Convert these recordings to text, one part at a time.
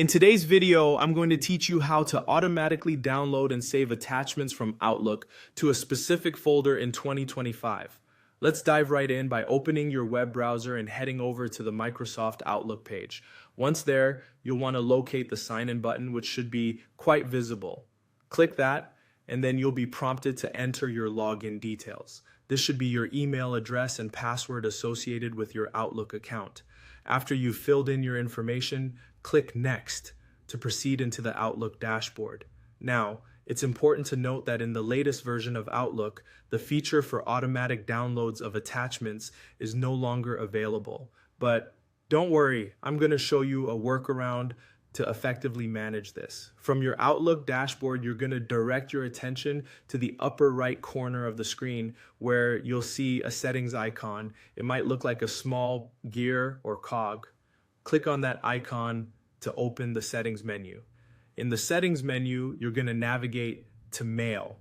In today's video, I'm going to teach you how to automatically download and save attachments from Outlook to a specific folder in 2025. Let's dive right in by opening your web browser and heading over to the Microsoft Outlook page. Once there, you'll want to locate the sign in button, which should be quite visible. Click that, and then you'll be prompted to enter your login details. This should be your email address and password associated with your Outlook account. After you've filled in your information, click Next to proceed into the Outlook dashboard. Now, it's important to note that in the latest version of Outlook, the feature for automatic downloads of attachments is no longer available. But don't worry, I'm going to show you a workaround to effectively manage this. From your Outlook dashboard, you're going to direct your attention to the upper right corner of the screen where you'll see a settings icon. It might look like a small gear or cog. Click on that icon to open the settings menu. In the settings menu, you're going to navigate to Mail.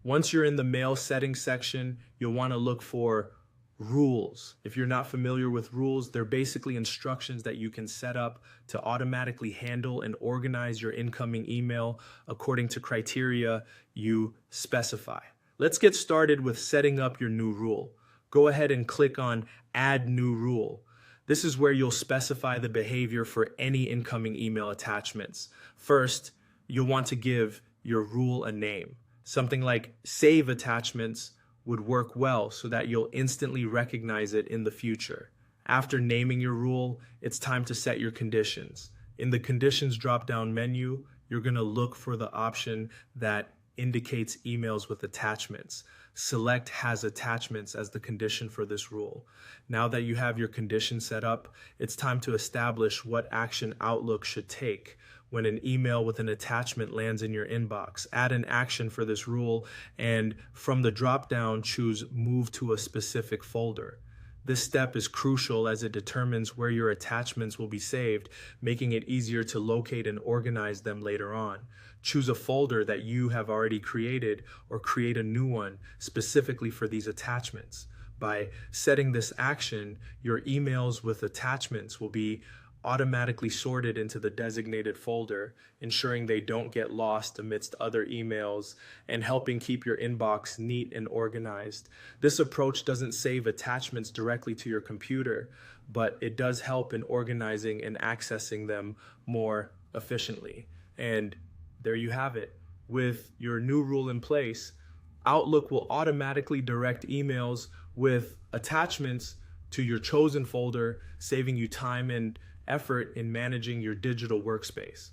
Once you're in the Mail settings section, you'll want to look for rules. If you're not familiar with rules, they're basically instructions that you can set up to automatically handle and organize your incoming email according to criteria you specify. Let's get started with setting up your new rule. Go ahead and click on Add New Rule. This is where you'll specify the behavior for any incoming email attachments. First, you'll want to give your rule a name. Something like Save Attachments would work well so that you'll instantly recognize it in the future. After naming your rule, it's time to set your conditions. In the Conditions drop-down menu, you're going to look for the option that indicates emails with attachments. Select Has Attachments as the condition for this rule. Now that you have your condition set up, it's time to establish what action Outlook should take when an email with an attachment lands in your inbox. Add an action for this rule, and from the drop-down, choose Move to a specific folder. This step is crucial as it determines where your attachments will be saved, making it easier to locate and organize them later on. Choose a folder that you have already created or create a new one specifically for these attachments. By setting this action, your emails with attachments will be automatically sorted into the designated folder, ensuring they don't get lost amidst other emails and helping keep your inbox neat and organized. This approach doesn't save attachments directly to your computer, but it does help in organizing and accessing them more efficiently. And there you have it. With your new rule in place, Outlook will automatically direct emails with attachments to your chosen folder, saving you time and effort in managing your digital workspace.